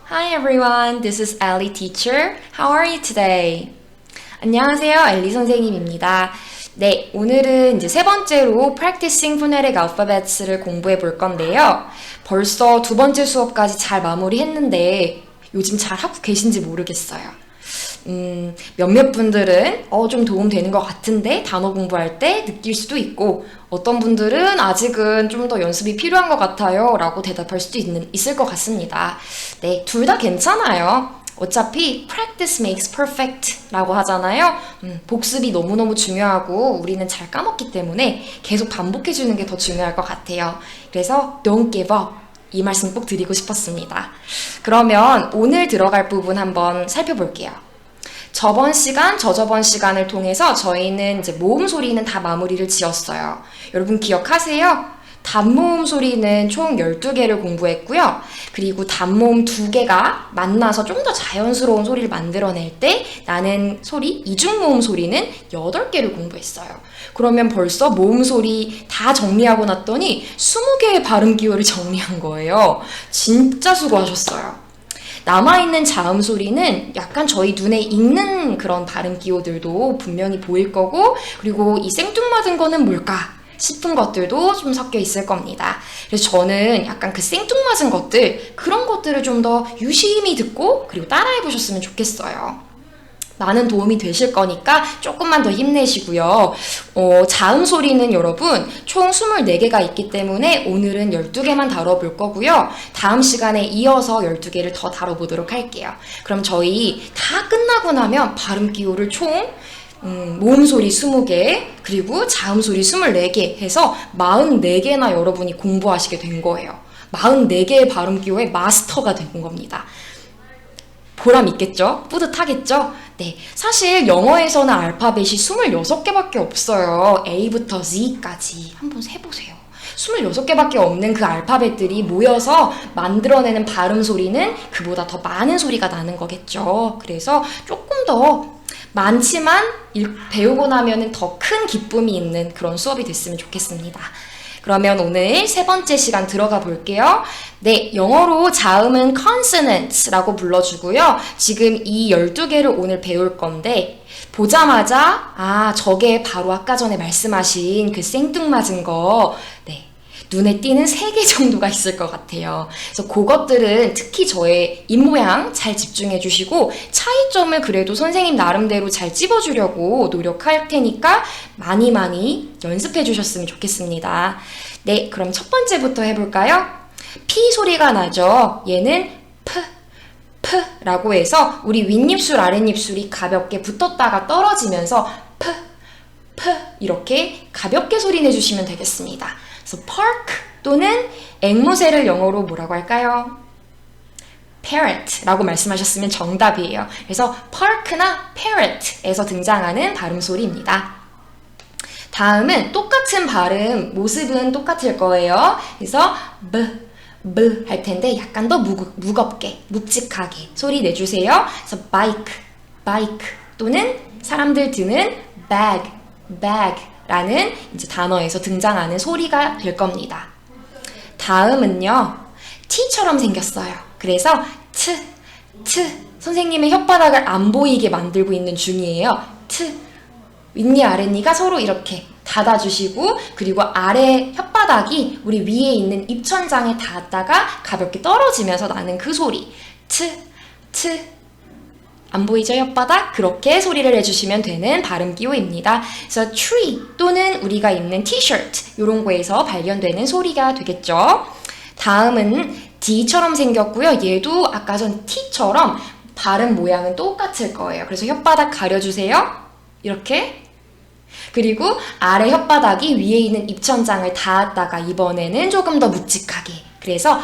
Hi everyone, this is Ellie teacher. How are you today? 안녕하세요, 엘리 선생님입니다. 네, 오늘은 이제 세 번째로 Practicing Phonetic Alphabets를 공부해 볼 건데요. 벌써 두 번째 수업까지 잘 마무리했는데 요즘 잘 하고 계신지 모르겠어요. 몇몇 분들은 좀 도움 되는 것 같은데 단어 공부할 때 느낄 수도 있고 어떤 분들은 아직은 좀 더 연습이 필요한 것 같아요 라고 대답할 수도 있을 것 같습니다. 네, 둘 다 괜찮아요. 어차피 practice makes perfect 라고 하잖아요. 복습이 너무너무 중요하고 우리는 잘 까먹기 때문에 계속 반복해주는 게 더 중요할 것 같아요. 그래서 don't give up 이 말씀 꼭 드리고 싶었습니다. 그러면 오늘 들어갈 부분 한번 살펴볼게요. 저번 시간, 저저번 시간을 통해서 저희는 이제 모음 소리는 다 마무리를 지었어요. 여러분 기억하세요? 단모음 소리는 총 12개를 공부했고요. 그리고 단모음 2개가 만나서 좀 더 자연스러운 소리를 만들어낼 때 나는 소리, 이중모음 소리는 8개를 공부했어요. 그러면 벌써 모음 소리 다 정리하고 났더니 20개의 발음 기호를 정리한 거예요. 진짜 수고하셨어요. 남아있는 자음 소리는 약간 저희 눈에 익는 그런 발음 기호들도 분명히 보일 거고, 그리고 이 생뚱맞은 거는 뭘까 싶은 것들도 좀 섞여 있을 겁니다. 그래서 저는 약간 그 생뚱맞은 것들, 그런 것들을 좀 더 유심히 듣고 그리고 따라해 보셨으면 좋겠어요. 많은 도움이 되실 거니까 조금만 더 힘내시고요. 자음 소리는 여러분 총 24개가 있기 때문에 오늘은 12개만 다뤄볼 거고요. 다음 시간에 이어서 12개를 더 다뤄보도록 할게요. 그럼 저희 다 끝나고 나면 발음 기호를 총 모음 소리 20개 그리고 자음 소리 24개 해서 44개나 여러분이 공부하시게 된 거예요. 44개의 발음 기호의 마스터가 된 겁니다. 보람 있겠죠? 뿌듯하겠죠? 네, 사실 영어에서는 알파벳이 26개밖에 없어요. A부터 Z까지 한번 세보세요. 26개밖에 없는 그 알파벳들이 모여서 만들어내는 발음 소리는 그보다 더 많은 소리가 나는 거겠죠. 그래서 조금 더 많지만 배우고 나면은 더 큰 기쁨이 있는 그런 수업이 됐으면 좋겠습니다. 그러면 오늘 세 번째 시간 들어가 볼게요. 네, 영어로 자음은 consonants라고 불러주고요. 지금 이 12개를 오늘 배울 건데 보자마자 저게 바로 아까 전에 말씀하신 그 생뚱맞은 거 눈에 띄는 3개 정도가 있을 것 같아요. 그래서 그것들은 특히 저의 입모양 잘 집중해 주시고 차이점을 그래도 선생님 나름대로 잘 찝어주려고 노력할 테니까 많이 연습해 주셨으면 좋겠습니다. 네, 그럼 첫 번째부터 해볼까요? P 소리가 나죠. 얘는 P라고 해서 우리 윗입술 아랫입술이 가볍게 붙었다가 떨어지면서 P 이렇게 가볍게 소리 내주시면 되겠습니다. 그래서 park 또는 앵무새를 영어로 뭐라고 할까요? parrot라고 말씀하셨으면 정답이에요. 그래서 park나 parrot에서 등장하는 발음 소리입니다. 다음은 똑같은 발음, 모습은 똑같을 거예요. 그래서 b 할 텐데 약간 더 무겁게, 묵직하게 소리 내주세요. 그래서 bike 또는 사람들 드는 bag 라는 이제 단어에서 등장하는 소리가 될 겁니다. 다음은요, T처럼 생겼어요. 그래서 트, 선생님의 혓바닥을 안 보이게 만들고 있는 중이에요. 윗니 아랫니가 서로 이렇게 닫아주시고 그리고 아래 혓바닥이 우리 위에 있는 입천장에 닿았다가 가볍게 떨어지면서 나는 그 소리. 안 보이죠, 혓바닥? 그렇게 소리를 해주시면 되는 발음 기호입니다. 그래서 tree 또는 우리가 입는 티셔츠 이런 거에서 발견되는 소리가 되겠죠. 다음은 D처럼 생겼고요. 얘도 아까 전 T처럼 발음 모양은 똑같을 거예요. 그래서 혓바닥 가려주세요. 이렇게. 그리고 아래 혓바닥이 위에 있는 입천장을 닿았다가 이번에는 조금 더 묵직하게. 그래서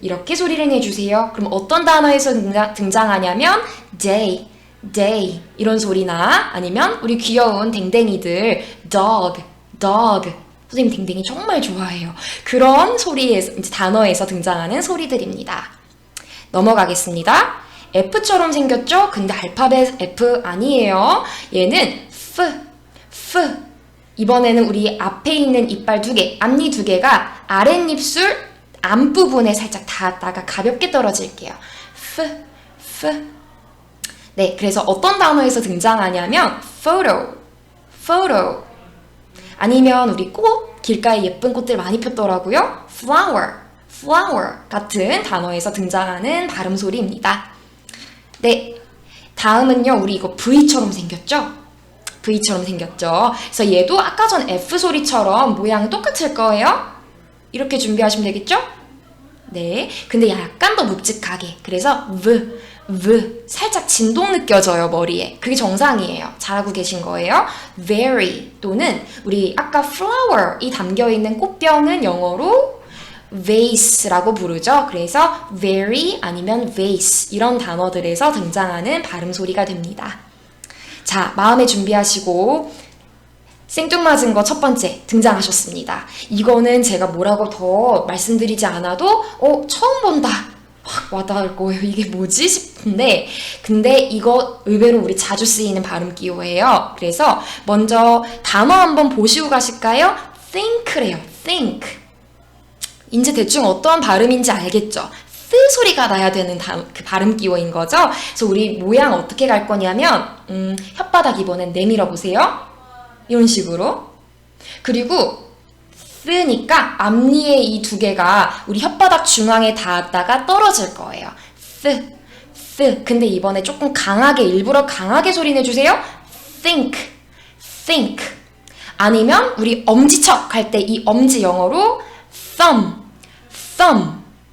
이렇게 소리를 내주세요. 그럼 어떤 단어에서 등장하냐면 day 이런 소리나 아니면 우리 귀여운 댕댕이들 dog 선생님 댕댕이 정말 좋아해요. 그런 소리에서 이제 단어에서 등장하는 소리들입니다. 넘어가겠습니다. F처럼 생겼죠? 근데 알파벳 F 아니에요. 얘는 F 이번에는 우리 앞에 있는 이빨 2개, 앞니 2개가 아랫입술 앞부분에 살짝 닿았다가 가볍게 떨어질게요. F. 네, 그래서 어떤 단어에서 등장하냐면 photo. 아니면 우리 꽃, 길가에 예쁜 꽃들 많이 폈더라고요. flower 같은 단어에서 등장하는 발음 소리입니다. 네, 다음은요. 우리 이거 V처럼 생겼죠? 그래서 얘도 아까 전 F 소리처럼 모양은 똑같을 거예요. 이렇게 준비하시면 되겠죠? 네, 근데 약간 더 묵직하게. 그래서 살짝 진동 느껴져요, 머리에. 그게 정상이에요. 잘하고 계신 거예요. very 또는 우리 아까 flower이 담겨있는 꽃병은 영어로 vase라고 부르죠. 그래서 very 아니면 vase 이런 단어들에서 등장하는 발음 소리가 됩니다. 자, 마음에 준비하시고 생뚱맞은 거 첫 번째 등장하셨습니다. 이거는 제가 뭐라고 더 말씀드리지 않아도 처음 본다 확 와닿을 거예요. 이게 뭐지 싶은데 근데 이거 의외로 우리 자주 쓰이는 발음 기호예요. 그래서 먼저 단어 한번 보시고 가실까요? think래요. think. 이제 대충 어떠한 발음인지 알겠죠? 쓰 소리가 나야 되는 그 발음 기호인 거죠? 그래서 우리 모양 어떻게 갈 거냐면 혓바닥 이번엔 내밀어 보세요. 이런 식으로. 그리고 쓰니까 앞니의 이 두 개가 우리 혓바닥 중앙에 닿았다가 떨어질 거예요. 쓰. 근데 이번에 조금 강하게, 일부러 강하게 소리 내주세요. think. 아니면 우리 엄지척 할 때 이 엄지 영어로 thumb.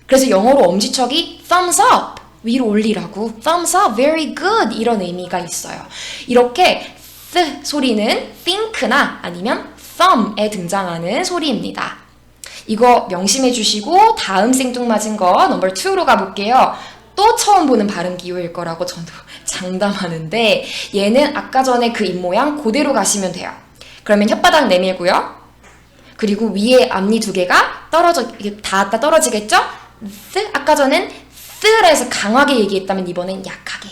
그래서 영어로 엄지척이 thumbs up. 위로 올리라고. thumbs up, very good. 이런 의미가 있어요. 이렇게 쓰 소리는 think나 아니면 thumb에 등장하는 소리입니다. 이거 명심해 주시고 다음 생뚱맞은 거 넘버 2로 가볼게요. 또 처음 보는 발음 기호일 거라고 저도 장담하는데 얘는 아까 전에 그 입모양 그대로 가시면 돼요. 그러면 혓바닥 내밀고요. 그리고 위에 앞니 두 개가 닿았다 떨어지겠죠? 아까 전엔 쓰라 해서 강하게 얘기했다면 이번엔 약하게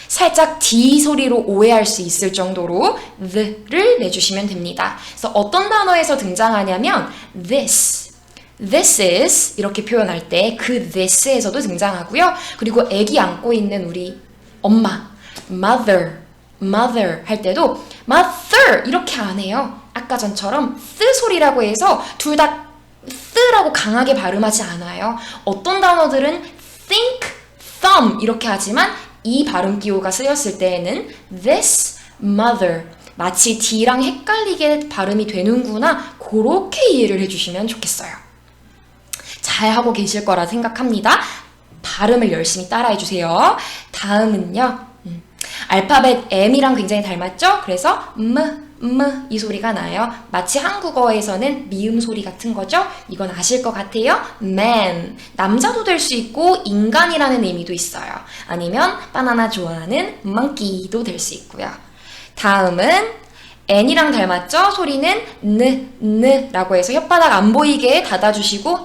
살짝 D 소리로 오해할 수 있을 정도로 the를 내주시면 됩니다. 그래서 어떤 단어에서 등장하냐면 this is 이렇게 표현할 때 그 this에서도 등장하고요. 그리고 아기 안고 있는 우리 엄마 mother 할 때도 mother 이렇게 안 해요. 아까 전처럼 쓰 소리라고 해서 둘 다 쓰라고 강하게 발음하지 않아요. 어떤 단어들은 think, thumb 이렇게 하지만 이 발음 기호가 쓰였을 때에는 this mother 마치 D랑 헷갈리게 발음이 되는구나 그렇게 이해를 해주시면 좋겠어요. 잘하고 계실 거라 생각합니다. 발음을 열심히 따라해 주세요. 다음은요. 알파벳 M이랑 굉장히 닮았죠? 그래서 이 소리가 나요. 마치 한국어에서는 미음 소리 같은 거죠? 이건 아실 것 같아요. man, 남자도 될 수 있고 인간이라는 의미도 있어요. 아니면 바나나 좋아하는 monkey도 될 수 있고요. 다음은 n이랑 닮았죠? 소리는 라고 해서 혓바닥 안 보이게 닫아주시고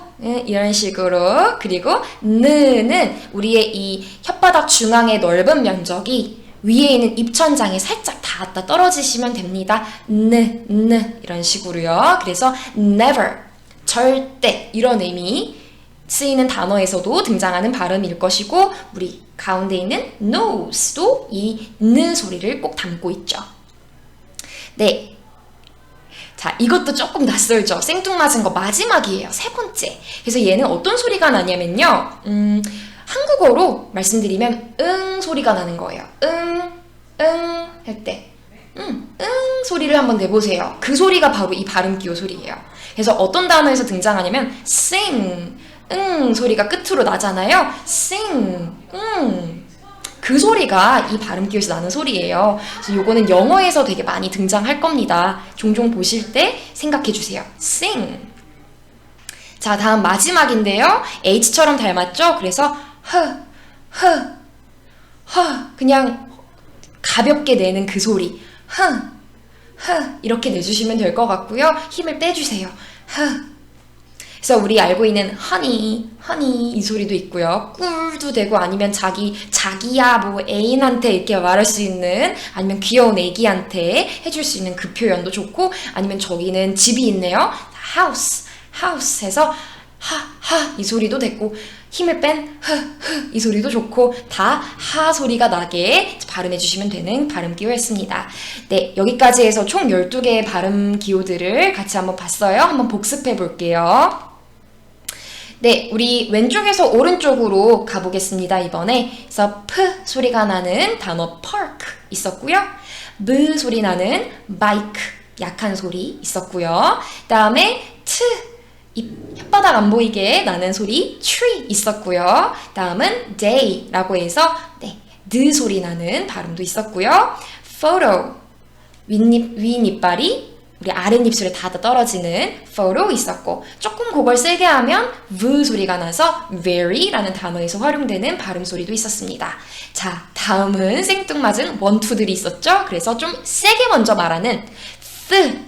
이런 식으로. 그리고 는 우리의 이 혓바닥 중앙의 넓은 면적이 위에 있는 입천장에 살짝 닿았다 떨어지시면 됩니다. 이런 식으로요. 그래서 never, 절대 이런 의미 쓰이는 단어에서도 등장하는 발음일 것이고 우리 가운데 있는 nose도 이 느 소리를 꼭 담고 있죠. 네. 자, 이것도 조금 낯설죠? 생뚱맞은 거 마지막이에요. 세 번째. 그래서 얘는 어떤 소리가 나냐면요. 한국어로 말씀드리면 소리가 나는 거예요. 할 때 소리를 한번 내보세요. 그 소리가 바로 이 발음 기호 소리예요. 그래서 어떤 단어에서 등장하냐면 sing, 소리가 끝으로 나잖아요. sing, 그 소리가 이 발음 기호에서 나는 소리예요. 그래서 요거는 영어에서 되게 많이 등장할 겁니다. 종종 보실 때 생각해 주세요. sing. 자, 다음 마지막인데요. H처럼 닮았죠? 그래서 그냥 가볍게 내는 그 소리 이렇게 내주시면 될 것 같고요. 힘을 빼주세요. 그래서 우리 알고 있는 honey 이 소리도 있고요. 꿀도 되고 아니면 자기야 뭐 애인한테 이렇게 말할 수 있는 아니면 귀여운 애기한테 해줄 수 있는 그 표현도 좋고 아니면 저기는 집이 있네요. house house 해서 하 이 소리도 됐고 힘을 뺀 이 소리도 좋고 다 하 소리가 나게 발음해 주시면 되는 발음 기호였습니다. 네, 여기까지 해서 총 12개의 발음 기호들을 같이 한번 봤어요. 한번 복습해 볼게요. 네, 우리 왼쪽에서 오른쪽으로 가보겠습니다, 이번에. 그래서 프 소리가 나는 단어 park 있었고요. 브 소리 나는 bike, 약한 소리 있었고요. 그 다음에 이 혓바닥 안 보이게 나는 소리 tree 있었고요. 다음은 day라고 해서 드 소리 나는 발음도 있었고요. photo, 윗니빨이 우리 아랫입술에 닿아 떨어지는 photo 있었고 조금 그걸 세게 하면 v 소리가 나서 very라는 단어에서 활용되는 발음 소리도 있었습니다. 자, 다음은 생뚱맞은 원투들이 있었죠. 그래서 좀 세게 먼저 말하는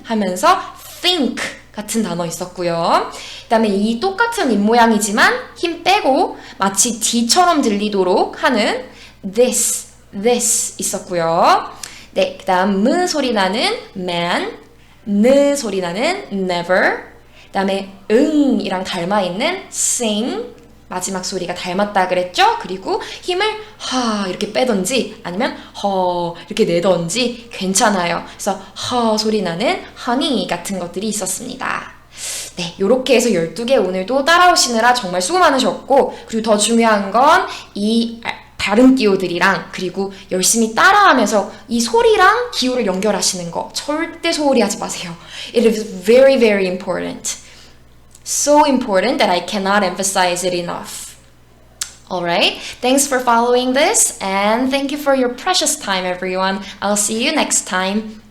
하면서 think 같은 단어 있었고요. 그 다음에 이 똑같은 입모양이지만 힘 빼고 마치 D처럼 들리도록 하는 this 있었고요. 네, 그 다음 무 소리 나는 man, 느 소리 나는 never, 그 다음에 응이랑 닮아있는 sing, 마지막 소리가 닮았다 그랬죠? 그리고 힘을 하 이렇게 빼던지 아니면 허 이렇게 내던지 괜찮아요. 그래서 허 소리 나는 honey 같은 것들이 있었습니다. 네, 요렇게 해서 12개 오늘도 따라오시느라 정말 수고 많으셨고 그리고 더 중요한 건 이 발음 기호들이랑 그리고 열심히 따라하면서 이 소리랑 기호를 연결하시는 거 절대 소홀히 하지 마세요. It is very, very important. So important that I cannot emphasize it enough. Alright, thanks for following this and thank you for your precious time everyone. I'll see you next time.